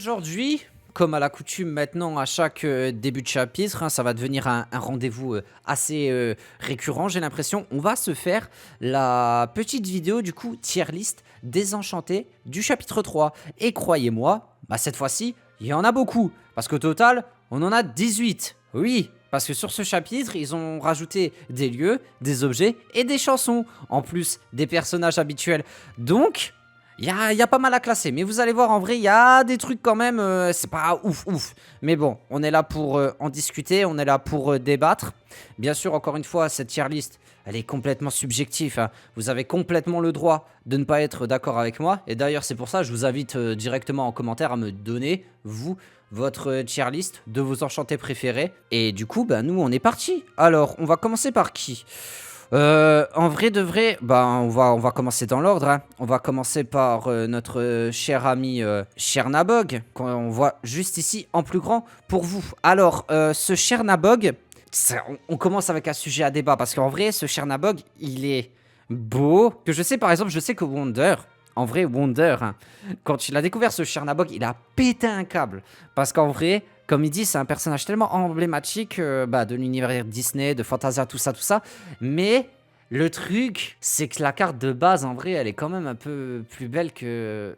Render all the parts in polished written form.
Aujourd'hui, comme à l'accoutume maintenant à chaque début de chapitre, hein, ça va devenir un rendez-vous assez récurrent, j'ai l'impression. On va se faire la petite vidéo du coup tier list désenchanté du chapitre 3. Et croyez-moi, bah, cette fois-ci, il y en a beaucoup. Parce qu'au total, on en a 18. Oui, parce que sur ce chapitre, ils ont rajouté des lieux, des objets et des chansons. En plus des personnages habituels. Donc... Il y a pas mal à classer, mais vous allez voir, en vrai, il y a des trucs quand même, c'est pas ouf. Mais bon, on est là pour en discuter, on est là pour débattre. Bien sûr, encore une fois, cette tier list, elle est complètement subjective, hein. Vous avez complètement le droit de ne pas être d'accord avec moi. Et d'ailleurs, c'est pour ça que je vous invite directement en commentaire à me donner, vous, votre tier list de vos enchantés préférés. Et du coup, bah, nous, on est parti. Alors, on va commencer par qui ? En vrai de vrai, bah, on va commencer dans l'ordre, hein. On va commencer par notre cher ami Chernabog, qu'on voit juste ici en plus grand pour vous. Alors, ce Chernabog, on commence avec un sujet à débat, parce qu'en vrai, ce Chernabog, il est beau. Que je sais, par exemple, je sais que Wonder, en vrai, Wonder, hein, quand il a découvert ce Chernabog, il a pété un câble. Parce qu'en vrai... Comme il dit, c'est un personnage tellement emblématique de l'univers Disney, de Fantasia, tout ça. Mais le truc, c'est que la carte de base, en vrai, elle est quand même un peu plus belle que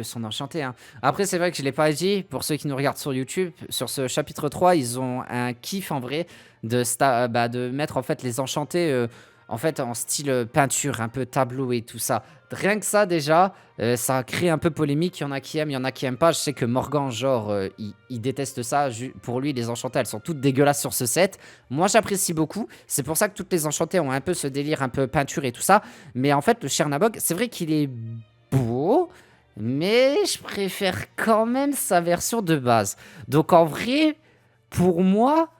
son enchanté, hein. Après, c'est vrai que je ne l'ai pas dit. Pour ceux qui nous regardent sur YouTube, sur ce chapitre 3, ils ont un kiff, en vrai, de mettre, en fait, les enchantés... en fait, en style peinture, un peu tableau et tout ça. Rien que ça, déjà, ça crée un peu polémique. Il y en a qui aiment, il y en a qui aiment pas. Je sais que Morgan, genre, il déteste ça. Pour lui, les enchantés, elles sont toutes dégueulasses sur ce set. Moi, j'apprécie beaucoup. C'est pour ça que toutes les enchantées ont un peu ce délire, un peu peinture et tout ça. Mais en fait, le Chernabog, c'est vrai qu'il est beau, mais je préfère quand même sa version de base. Donc, en vrai, pour moi,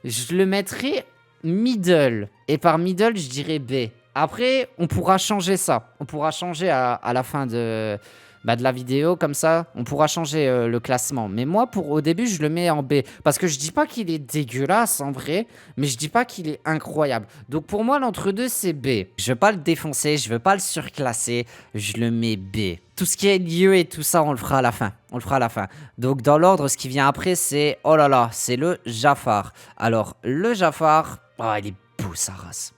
je le mettrais... middle. Et par middle, je dirais B. Après, on pourra changer ça. On pourra changer à la fin de la vidéo, comme ça. On pourra changer le classement. Mais moi, au début, je le mets en B. Parce que je dis pas qu'il est dégueulasse, en vrai. Mais je dis pas qu'il est incroyable. Donc pour moi, l'entre-deux, c'est B. Je veux pas le défoncer, je veux pas le surclasser. Je le mets B. Tout ce qui est lieu et tout ça, on le fera à la fin. On le fera à la fin. Donc dans l'ordre, ce qui vient après, c'est... Oh là là, c'est le Jafar. Alors, le Jafar... Oh, il est beau, sa race.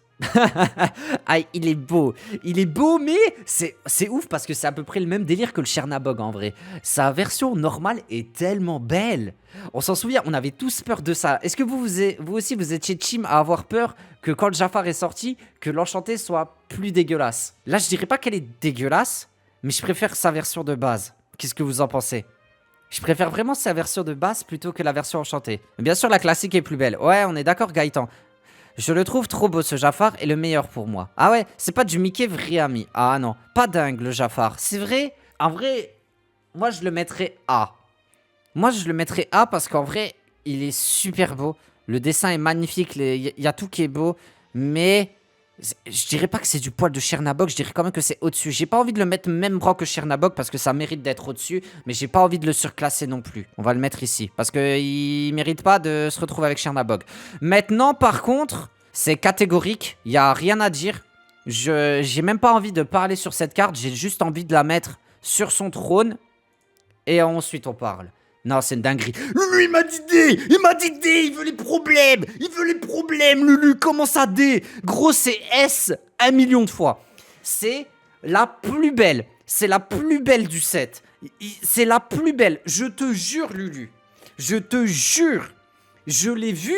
Ah, il est beau, mais c'est ouf parce que c'est à peu près le même délire que le Chernabog en vrai. Sa version normale est tellement belle. On s'en souvient, on avait tous peur de ça. Est-ce que vous aussi vous étiez team à avoir peur que quand le Jafar est sorti, que l'enchanté soit plus dégueulasse? Là, je dirais pas qu'elle est dégueulasse, mais je préfère sa version de base. Qu'est-ce que vous en pensez? Je préfère vraiment sa version de base plutôt que la version enchantée. Bien sûr, la classique est plus belle. Ouais, on est d'accord, Gaëtan. Je le trouve trop beau, ce Jafar est le meilleur pour moi. Ah ouais, c'est pas du Mickey vrai ami. Ah non, pas dingue le Jafar. C'est vrai, en vrai, moi je le mettrais A. Moi je le mettrais A parce qu'en vrai, il est super beau. Le dessin est magnifique, il y a tout qui est beau. Mais je dirais pas que c'est du poil de Chernabog, je dirais quand même que c'est au-dessus. J'ai pas envie de le mettre même rang que Chernabog parce que ça mérite d'être au-dessus. Mais j'ai pas envie de le surclasser non plus. On va le mettre ici parce qu'il mérite pas de se retrouver avec Chernabog. Maintenant par contre, c'est catégorique, il y a rien à dire. J'ai même pas envie de parler sur cette carte, j'ai juste envie de la mettre sur son trône. Et ensuite on parle. Non, c'est une dinguerie. Lulu, il m'a dit D. Il veut les problèmes. Lulu, comment ça D? Gros, c'est S 1 million de fois. C'est la plus belle. C'est la plus belle du set. C'est la plus belle. Je te jure, Lulu. Je te jure. Je l'ai vu.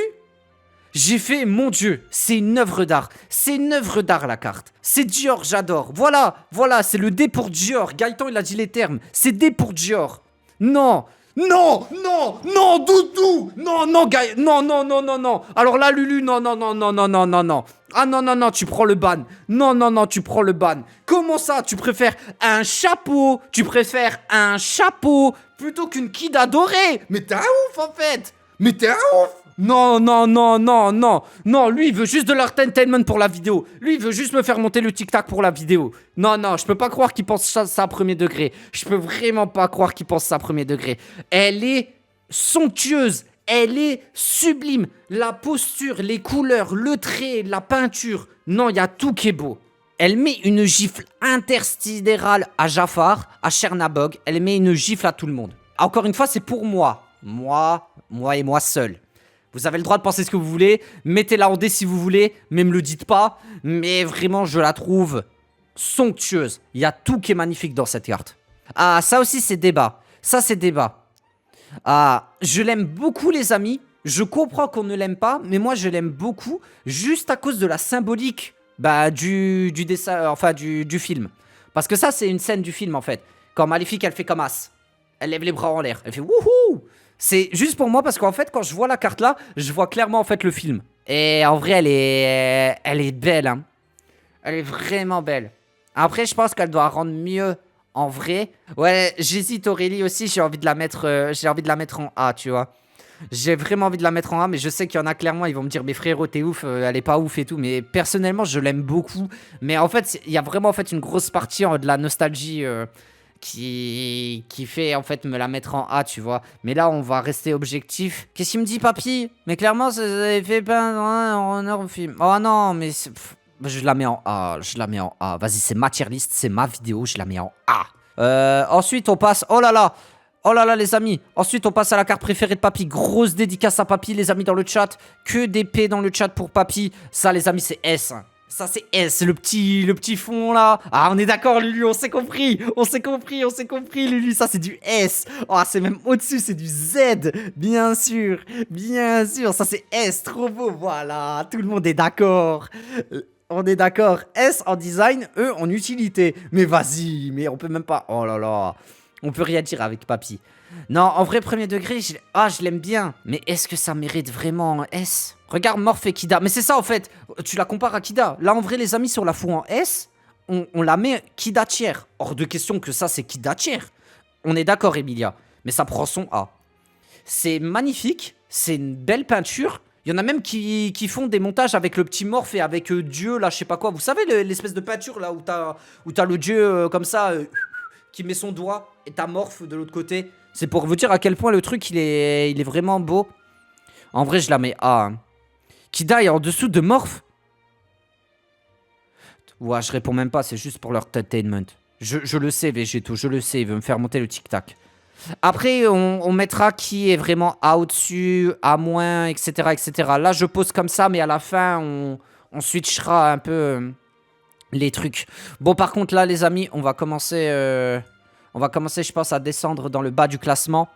J'ai fait, mon Dieu, c'est une œuvre d'art. C'est une œuvre d'art, la carte. C'est Dior, j'adore. Voilà, c'est le D pour Dior. Gaëtan, il a dit les termes. C'est D pour Dior. Non, Doudou. Non, non. Alors là, Lulu, non. Ah non, tu prends le ban. Non, tu prends le ban. Comment ça, tu préfères un chapeau plutôt qu'une kid adorée? Mais t'es un ouf, en fait. Non, lui il veut juste de l'entertainment pour la vidéo. Lui il veut juste me faire monter le tic-tac pour la vidéo. Non, je peux pas croire qu'il pense ça à premier degré. Je peux vraiment pas croire qu'il pense ça à premier degré. Elle est somptueuse, elle est sublime. La posture, les couleurs, le trait, la peinture. Non, il y a tout qui est beau. Elle met une gifle intersidérale à Jafar, à Chernabog. Elle met une gifle à tout le monde. Encore une fois, c'est pour moi. Moi et moi seul. Vous avez le droit de penser ce que vous voulez. Mettez-la en dé si vous voulez, mais me le dites pas. Mais vraiment, je la trouve somptueuse. Il y a tout qui est magnifique dans cette carte. Ah, ça aussi, c'est débat. Ça, c'est débat. Ah, je l'aime beaucoup, les amis. Je comprends qu'on ne l'aime pas, mais moi, je l'aime beaucoup juste à cause de la symbolique du dessin, enfin, du film. Parce que ça, c'est une scène du film, en fait. Quand Maléfique, elle fait comme As. Elle lève les bras en l'air. Elle fait wouhou. C'est juste pour moi parce qu'en fait, quand je vois la carte là, je vois clairement en fait le film. Et en vrai, elle est belle, hein. Elle est vraiment belle. Après, je pense qu'elle doit rendre mieux en vrai. Ouais, j'hésite Aurélie aussi. J'ai envie de la mettre en A, tu vois. J'ai vraiment envie de la mettre en A, mais je sais qu'il y en a clairement, ils vont me dire, mais frérot, t'es ouf, elle est pas ouf et tout. Mais personnellement, je l'aime beaucoup. Mais en fait, il y a vraiment en fait une grosse partie de la nostalgie qui fait en fait me la mettre en A, tu vois. Mais là, on va rester objectif. Qu'est-ce qu'il me dit, papy? Mais clairement, ça avait fait peindre en or au film. Oh non, mais je la mets en A. Je la mets en A. Vas-y, c'est ma tier list, c'est ma vidéo, je la mets en A. Ensuite, on passe. Oh là là! Oh là là, les amis. Ensuite, on passe à la carte préférée de papy. Grosse dédicace à papy, les amis, dans le chat. Que des P dans le chat pour papy. Ça, les amis, c'est S. Ça, c'est S, le petit fond, là. Ah, on est d'accord, Lulu, on s'est compris. On s'est compris, Lulu. Ça, c'est du S. Oh, c'est même au-dessus, c'est du Z. Bien sûr. Ça, c'est S, trop beau. Voilà, tout le monde est d'accord. On est d'accord. S en design, E en utilité. Mais vas-y, mais on peut même pas... Oh là là. On peut rien dire avec papy. Non, en vrai, premier degré, je l'aime bien. Mais est-ce que ça mérite vraiment un S? Regarde Morph et Kida. Mais c'est ça, en fait. Tu la compares à Kida. Là, en vrai, les amis, si on la fout en S, on la met Kida tiers. Hors de question que ça, c'est Kida tiers. On est d'accord, Emilia. Mais ça prend son A. C'est magnifique. C'est une belle peinture. Il y en a même qui font des montages avec le petit Morph et avec Dieu, là, je sais pas quoi. Vous savez, l'espèce de peinture, là, où t'as le Dieu comme ça... qui met son doigt et ta Morph de l'autre côté. C'est pour vous dire à quel point le truc il est vraiment beau. En vrai, je la mets A. Hein. Kida est en dessous de Morph. Ouais, je réponds même pas, c'est juste pour l'entertainment. Je le sais, Végéto, je le sais, il veut me faire monter le tic-tac. Après, on mettra qui est vraiment A au-dessus, A moins, etc., etc. Là, je pose comme ça, mais à la fin, on switchera un peu... les trucs. Bon, par contre, là, les amis, on va commencer, je pense, à descendre dans le bas du classement.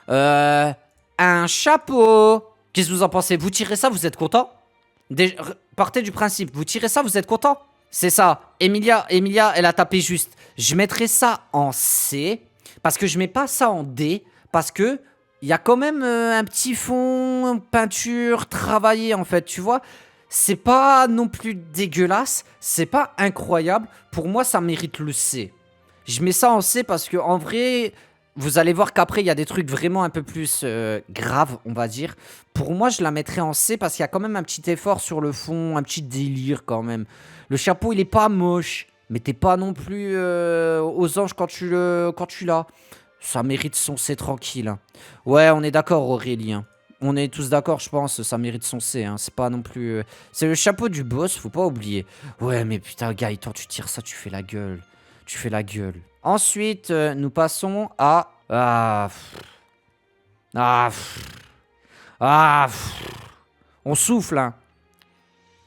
Un chapeau. Qu'est-ce que vous en pensez? Vous tirez ça, vous êtes content? Partez du principe. Vous tirez ça, vous êtes content? C'est ça. Emilia, elle a tapé juste. Je mettrai ça en C. Parce que je mets pas ça en D. Parce que il y a quand même un petit fond, peinture, travaillé, en fait, tu vois. C'est pas non plus dégueulasse, c'est pas incroyable. Pour moi, ça mérite le C. Je mets ça en C parce que en vrai, vous allez voir qu'après, il y a des trucs vraiment un peu plus graves, on va dire. Pour moi, je la mettrais en C parce qu'il y a quand même un petit effort sur le fond, un petit délire quand même. Le chapeau, il est pas moche, mais t'es pas non plus aux anges quand tu l'as. Ça mérite son C tranquille. Ouais, on est d'accord, Aurélien. On est tous d'accord, je pense, ça mérite son C, hein. C'est pas non plus... C'est le chapeau du boss, faut pas oublier. Ouais, mais putain, Gaëtan, tu tires ça, tu fais la gueule. Tu fais la gueule. Ensuite, nous passons à... On souffle, hein.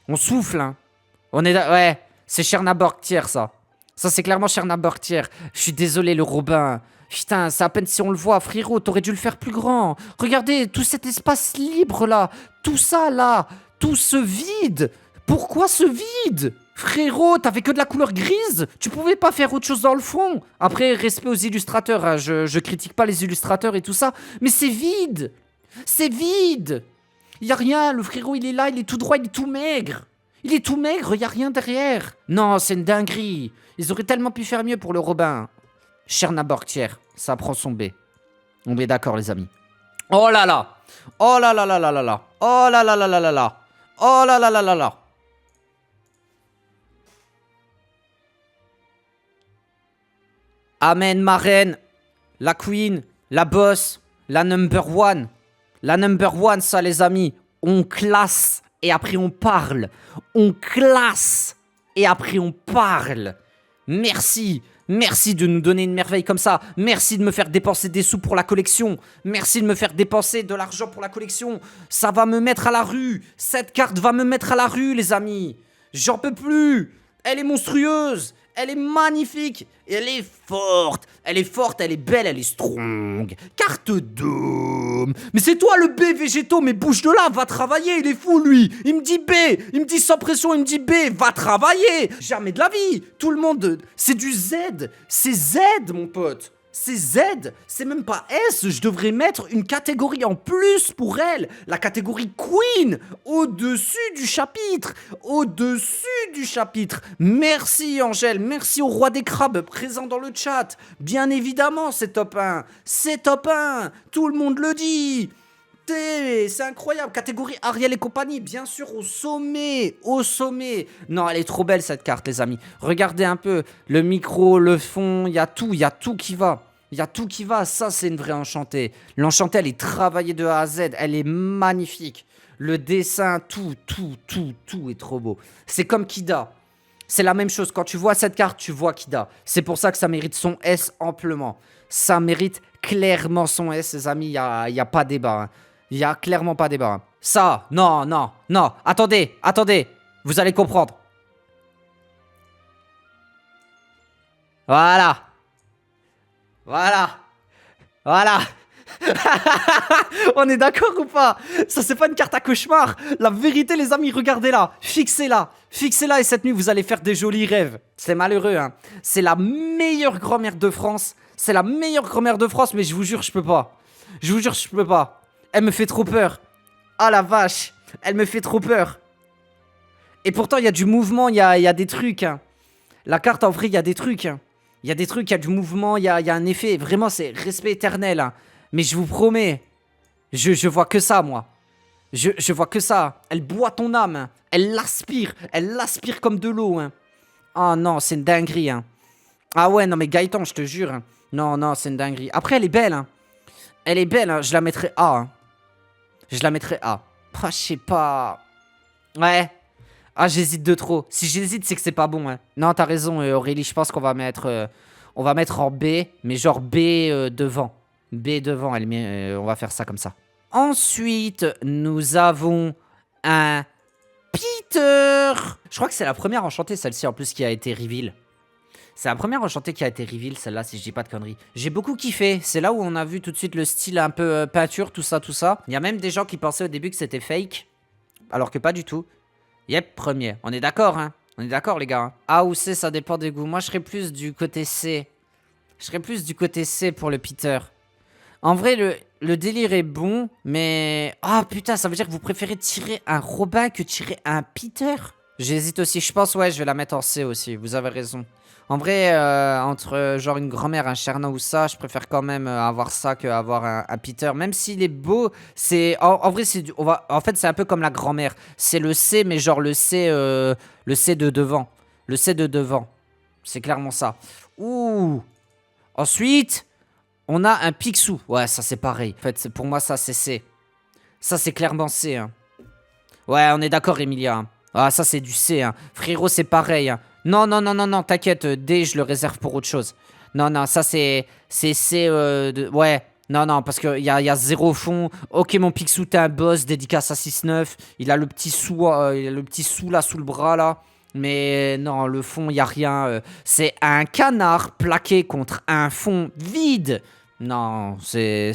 On souffle, hein. On est... Ouais, c'est Chernabog tiers, ça. Ça, c'est clairement Chernabog tiers. Je suis désolé, le Robin... Putain, c'est à peine si on le voit, frérot, t'aurais dû le faire plus grand. Regardez, tout cet espace libre, là. Tout ça, là. Tout ce vide. Pourquoi ce vide? Frérot, t'avais que de la couleur grise. Tu pouvais pas faire autre chose dans le fond. Après, respect aux illustrateurs, hein. Je critique pas les illustrateurs et tout ça. Mais c'est vide. C'est vide. Y a rien, le frérot, il est là, il est tout droit, il est tout maigre. Il est tout maigre, y a rien derrière. Non, c'est une dinguerie. Ils auraient tellement pu faire mieux pour le Robin. Chernabog tiers, ça prend son B. On est d'accord, les amis. Oh là là. Oh là là là là là là. Oh là là là là là là. Oh là là là là là. Amen, ma reine. La queen. La boss. La number one. La number one, ça, les amis. On classe et après on parle. On classe et après on parle. Merci. Merci de nous donner une merveille comme ça. Merci de me faire dépenser des sous pour la collection. Merci de me faire dépenser de l'argent pour la collection. Ça va me mettre à la rue. Cette carte va me mettre à la rue, les amis. J'en peux plus. Elle est monstrueuse. Elle est magnifique. Et elle est forte. Elle est forte, elle est belle, elle est strong. Carte Dôme. Mais c'est toi le B, Végéto. Mais bouge de là, va travailler. Il est fou, lui. Il me dit B. Il me dit sans pression, il me dit B. Va travailler. Jamais de la vie. Tout le monde. C'est du Z. C'est Z, mon pote. C'est Z, c'est même pas S, je devrais mettre une catégorie en plus pour elle, la catégorie Queen, au-dessus du chapitre, Merci Angèle, merci au roi des crabes présent dans le chat, bien évidemment c'est top 1, tout le monde le dit. C'est incroyable, catégorie Ariel et compagnie, bien sûr au sommet. Non, elle est trop belle cette carte, les amis. Regardez un peu, le micro, le fond, il y a tout qui va. Ça c'est une vraie enchantée. L'enchantée, elle est travaillée de A à Z, elle est magnifique. Le dessin, tout est trop beau. C'est comme Kida. C'est la même chose, quand tu vois cette carte, tu vois Kida. C'est pour ça que ça mérite son S amplement. Ça mérite clairement son S, les amis, il y a pas débat, hein. Il y a clairement pas débat, hein. Ça, non, attendez, vous allez comprendre. Voilà. On est d'accord ou pas? Ça c'est pas une carte à cauchemar. La vérité les amis, regardez-la. Fixez-la et cette nuit vous allez faire des jolis rêves. C'est malheureux hein. C'est la meilleure grand-mère de France. Mais je vous jure je peux pas. Elle me fait trop peur. Ah la vache. Elle me fait trop peur. Et pourtant il y a du mouvement, il y a des trucs hein. La carte en vrai il y a des trucs hein. Il y a du mouvement, il y a un effet. Vraiment, c'est respect éternel. Hein. Mais je vous promets, je vois que ça, moi. Je vois que ça. Elle boit ton âme. Hein. Elle l'aspire comme de l'eau. Hein. Oh non, c'est une dinguerie. Hein. Ah ouais, non mais Gaëtan, je te jure. Hein. Non, c'est une dinguerie. Après, elle est belle. Hein. Hein. Je la mettrais A. Hein. Ah, je sais pas. Ouais. Ah, j'hésite de trop. Si j'hésite, c'est que c'est pas bon. Hein. Non, t'as raison, Aurélie. Je pense qu'on va mettre, en B, mais genre B devant. B devant, on va faire ça comme ça. Ensuite, nous avons un Peter. Je crois que c'est la première enchantée, celle-ci, en plus, qui a été reveal. C'est la première enchantée qui a été reveal, celle-là, si je dis pas de conneries. J'ai beaucoup kiffé. C'est là où on a vu tout de suite le style un peu peinture, tout ça. Il y a même des gens qui pensaient au début que c'était fake, alors que pas du tout. Yep, premier. On est d'accord, hein? On est d'accord, les gars. Hein. A ou C, ça dépend des goûts. Moi, je serais plus du côté C. Pour le Peter. En vrai, le délire est bon, mais... Ah, putain, ça veut dire que vous préférez tirer un Robin que tirer un Peter? J'hésite aussi. Je pense, ouais, je vais la mettre en C aussi. Vous avez raison. En vrai, entre genre une grand-mère, un Cherna ou ça, je préfère quand même avoir ça qu'avoir un Peter. Même s'il est beau, c'est... En vrai, c'est en fait, c'est un peu comme la grand-mère. C'est le C, mais genre le C de devant. C'est clairement ça. Ouh. Ensuite, on a un Picsou. Ouais, ça c'est pareil. En fait, pour moi, ça c'est C. Ça c'est clairement C. Hein. Ouais, on est d'accord, Emilia. Hein. Ah, ça c'est du C. Hein. Frérot, c'est pareil. Hein. Non, t'inquiète, D, je le réserve pour autre chose. Non, ça c'est C, ouais, non, parce qu'il y a zéro fond. Ok, mon Picsou, t'es un boss, dédicace à 6-9. Il a le petit sou là, sous le bras, là. Mais non, le fond, il y a rien. C'est un canard plaqué contre un fond vide. Non, c'est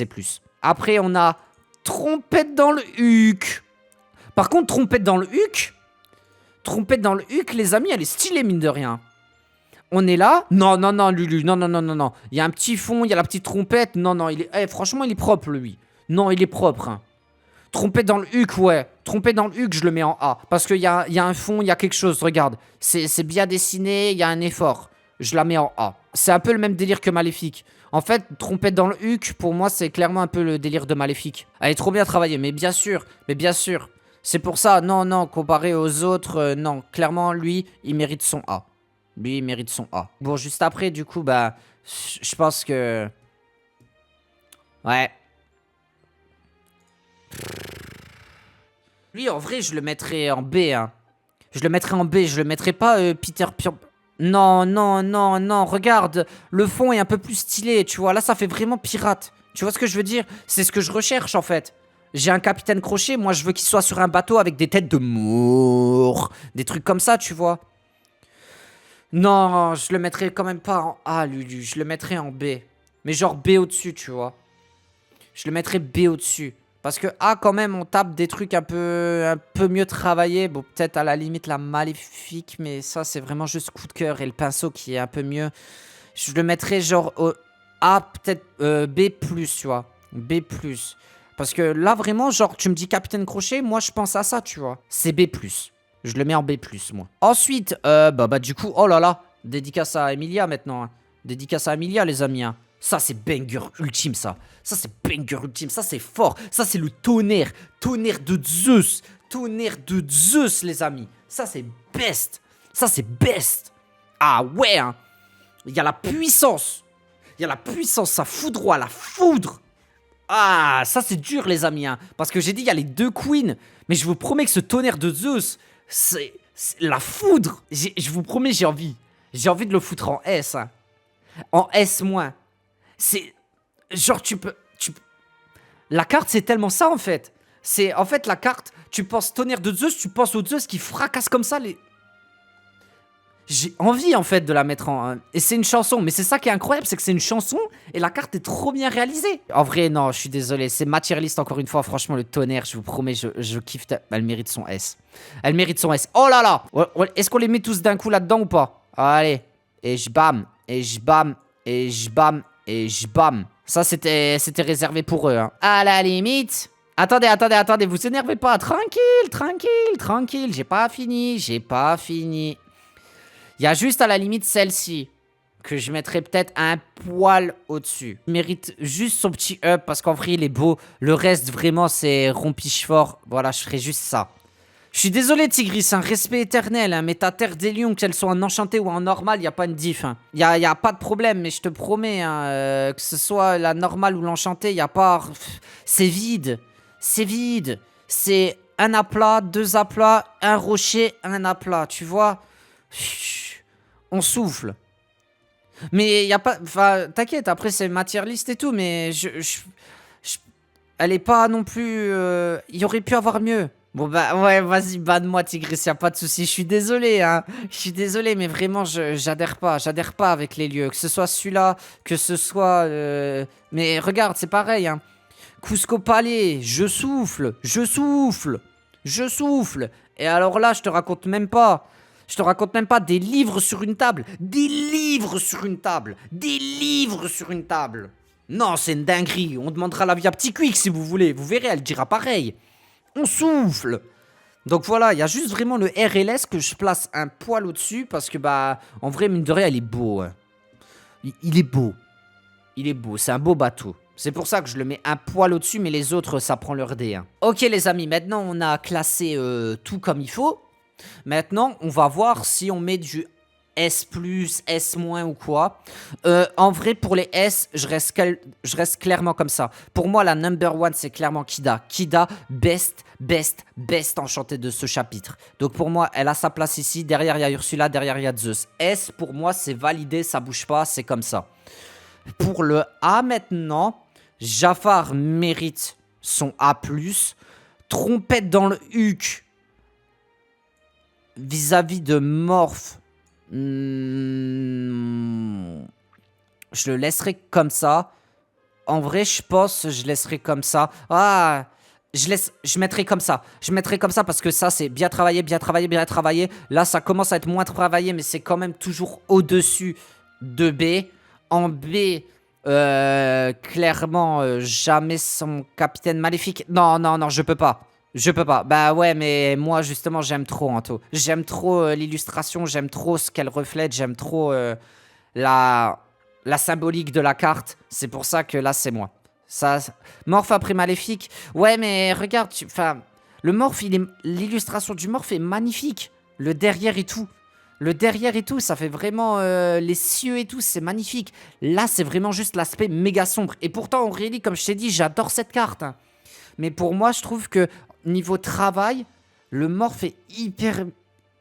plus. Après, on a trompette dans le huc. Par contre, trompette dans le huc, les amis, elle est stylée, mine de rien. On est là. Non, Lulu. Non. Il y a un petit fond, il y a la petite trompette. Non, franchement, il est propre, lui. Non, il est propre. Hein. Trompette dans le huc, ouais. Trompette dans le huc, je le mets en A. Parce qu'il y a un fond, il y a quelque chose. Regarde. C'est bien dessiné, il y a un effort. Je la mets en A. C'est un peu le même délire que Maléfique. En fait, trompette dans le huc, pour moi, c'est clairement un peu le délire de Maléfique. Elle est trop bien travaillée, mais bien sûr. C'est pour ça, non, comparé aux autres, non. Clairement, lui, il mérite son A. Bon, juste après, du coup, bah, je pense que... Ouais. Lui, en vrai, je le mettrais en B, hein. Je le mettrai en B, je le mettrai pas Peter Pure. Non, non, non, non, regarde, le fond est un peu plus stylé, tu vois. Là, ça fait vraiment pirate. Tu vois ce que je veux dire? C'est ce que je recherche, en fait. J'ai un capitaine Crochet, moi, je veux qu'il soit sur un bateau avec des têtes de mort. Des trucs comme ça, tu vois. Non, je le mettrai quand même pas en A, Lulu. Je le mettrai en B. Mais genre B au-dessus, tu vois. Je le mettrai B au-dessus. Parce que A, quand même, on tape des trucs un peu mieux travaillés. Bon, peut-être à la limite la maléfique, mais ça, c'est vraiment juste coup de cœur. Et le pinceau qui est un peu mieux. Je le mettrais genre A, peut-être B+, tu vois. B+. Parce que là, vraiment, genre, tu me dis Capitaine Crochet, moi, je pense à ça, tu vois. C'est B+. Je le mets en B+, moi. Ensuite, du coup, oh là là. Dédicace à Emilia, maintenant. Hein. Dédicace à Emilia, les amis, hein. Ça, c'est banger ultime, ça. Ça, c'est banger ultime. Ça, c'est fort. Ça, c'est le tonnerre. Tonnerre de Zeus. Tonnerre de Zeus, les amis. Ça, c'est best. Ça, c'est best. Ah ouais, hein. Il y a la puissance. Il y a la puissance. Ça foudroie, la foudre. Ah, ça, c'est dur, les amis, hein. Parce que j'ai dit, il y a les deux queens. Mais je vous promets que ce tonnerre de Zeus, c'est la foudre. Je vous promets, j'ai envie. J'ai envie de le foutre en S, hein. En S-. C'est... Genre, la carte, c'est tellement ça, en fait. C'est... En fait, la carte, tu penses tonnerre de Zeus, tu penses au Zeus qui fracasse comme ça les... J'ai envie, en fait, de la mettre en... Et c'est une chanson. Mais c'est ça qui est incroyable, c'est que c'est une chanson et la carte est trop bien réalisée. En vrai, non, je suis désolé. C'est matérialiste, encore une fois. Franchement, le tonnerre, je vous promets, je kiffe. Elle mérite son S. Elle mérite son S. Oh là là. Est-ce qu'on les met tous d'un coup là-dedans ou pas? Allez. Et je bam. Et je bam. Et je bam. Et je bam. Ça, c'était réservé pour eux. Hein. À la limite. Attendez, attendez, attendez. Vous énervez pas. Tranquille, tranquille, tranquille. J'ai pas fini. J'ai pas fini. Il y a juste à la limite celle-ci. Que je mettrais peut-être un poil au-dessus. Il mérite juste son petit up. Parce qu'en vrai, il est beau. Le reste, vraiment, c'est rompiche fort. Voilà, je ferai juste ça. Je suis désolé, Tigris, un respect éternel, hein, mais ta terre des lions, qu'elle soit en enchanté ou en normal, y a pas une diff. Hein. Y a pas de problème, mais je te promets, hein, que ce soit la normale ou l'enchantée, y a pas... C'est vide. C'est vide. C'est un aplat, deux aplats, un rocher, un aplat, tu vois. On souffle. Mais y a pas... Enfin, t'inquiète, après c'est matérialiste et tout, mais elle est pas non plus... Il aurait pu avoir mieux. Bon bah ouais, vas-y, banne-moi Tigris, y'a pas de souci. Je suis désolé, hein. Je suis désolé, mais vraiment, j'adhère pas. J'adhère pas avec les lieux. Que ce soit celui-là, que ce soit... Mais regarde, c'est pareil, hein. Cusco Palais, je souffle, je souffle, je souffle. Et alors là, je te raconte même pas. Je te raconte même pas des livres sur une table. Des livres sur une table. Des livres sur une table. Non, c'est une dinguerie. On demandera l'avis à Petit Quick si vous voulez. Vous verrez, elle dira pareil. On souffle. Donc voilà, il y a juste vraiment le RLS que je place un poil au-dessus. Parce que bah, en vrai, mine de rien, il est beau. Hein. Il est beau. Il est beau, c'est un beau bateau. C'est pour ça que je le mets un poil au-desdessus, mais les autres, ça prend leur dé. Hein. Ok les amis, maintenant on a classé tout comme il faut. Maintenant, on va voir si on met du S+, S- ou quoi. En vrai, pour les S, je reste clairement comme ça. Pour moi, la number one, c'est clairement Kida. Kida, best enchantée de ce chapitre. Donc pour moi, elle a sa place ici. Derrière, il y a Ursula, derrière, il y a Zeus. S, pour moi, c'est validé, ça bouge pas, c'est comme ça. Pour le A maintenant, Jafar mérite son A+. Trompette dans le huc vis-à-vis de Morph. Je le laisserai comme ça. En vrai, je pense je laisserai comme ça. Ah, je mettrai comme ça. Je mettrai comme ça parce que ça, c'est bien travaillé, bien travaillé, bien travaillé. Là, ça commence à être moins travaillé, mais c'est quand même toujours au-dessus de B. En B... clairement, jamais son capitaine maléfique. Non, non, non, je peux pas. Je peux pas. Bah ouais, mais moi, justement, j'aime trop, Anto. J'aime trop l'illustration, j'aime trop ce qu'elle reflète, j'aime trop la symbolique de la carte. C'est pour ça que là, c'est moi. Ça, Morph après maléfique. Ouais, mais regarde, enfin, le Morph, l'illustration du Morph est magnifique. Le derrière et tout. Le derrière et tout, ça fait vraiment les cieux et tout, c'est magnifique. Là, c'est vraiment juste l'aspect méga sombre. Et pourtant, Aurélie, comme je t'ai dit, j'adore cette carte. Hein. Mais pour moi, je trouve que niveau travail, le Morph est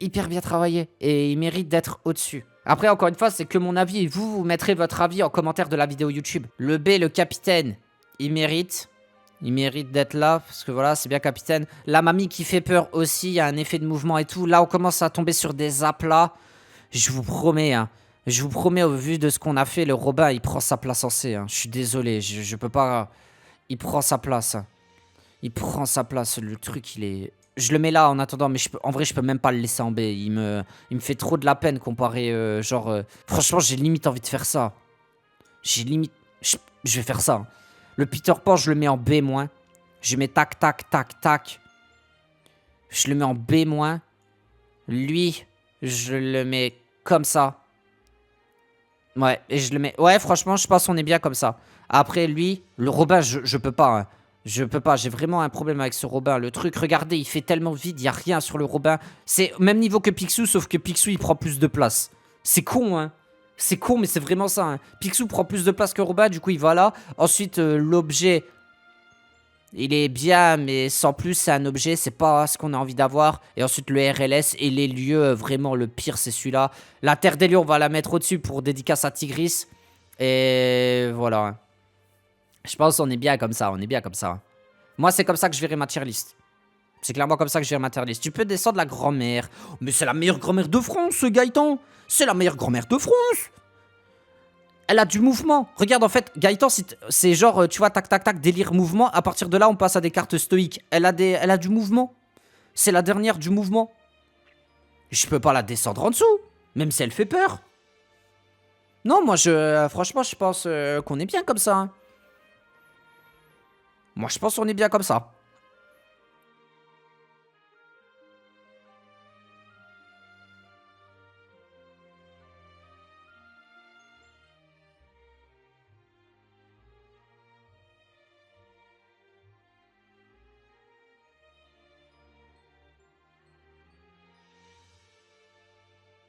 hyper bien travaillé. Et il mérite d'être au-dessus. Après, encore une fois, c'est que mon avis. Vous mettrez votre avis en commentaire de la vidéo YouTube. Le B, le capitaine, il mérite. Il mérite d'être là, parce que voilà, c'est bien capitaine. La mamie qui fait peur aussi, il y a un effet de mouvement et tout. Là, on commence à tomber sur des aplats. Je vous promets, hein. Je vous promets, au vu de ce qu'on a fait, le Robin, il prend sa place en C. Hein. Je suis désolé, je peux pas... Il prend sa place. Hein. Il prend sa place. Le truc, il est... Je le mets là en attendant, mais en vrai, je peux même pas le laisser en B. Il me fait trop de la peine comparé, franchement, j'ai limite envie de faire ça. J'ai limite... Je vais faire ça. Hein. Le Peter Pan, je le mets en B-. Je mets tac, tac, tac, tac. Je le mets en B-. Lui, je le mets comme ça. Ouais, et je le mets... Ouais, franchement, je pense qu'on est bien comme ça. Après, lui, le Robin, je peux pas. Hein. Je peux pas, j'ai vraiment un problème avec ce Robin. Le truc, regardez, il fait tellement vide, il n'y a rien sur le Robin. C'est au même niveau que Picsou, sauf que Picsou, il prend plus de place. C'est con, hein. C'est con, mais c'est vraiment ça. Hein. Picsou prend plus de place que Robin, du coup, il va là. Ensuite, l'objet, il est bien, mais sans plus, c'est un objet, c'est pas ce qu'on a envie d'avoir. Et ensuite, le RLS et les lieux, vraiment, le pire, c'est celui-là. La Terre des Lions, on va la mettre au-dessus pour dédicace à Tigris. Et voilà. Je pense qu'on est bien comme ça, on est bien comme ça. Moi, c'est comme ça que je verrai ma tier list. C'est clairement comme ça que je verrai ma tier list. Tu peux descendre la grand-mère. Mais c'est la meilleure grand-mère de France, Gaëtan. C'est la meilleure grand-mère de France. Elle a du mouvement. Regarde, en fait, Gaëtan, c'est genre, tu vois, tac, tac, tac, délire mouvement. À partir de là, on passe à des cartes stoïques. Elle a du mouvement. C'est la dernière du mouvement. Je peux pas la descendre en dessous. Même si elle fait peur. Non, moi, franchement, je pense qu'on est bien comme ça. Hein. Moi, je pense qu'on est bien comme ça.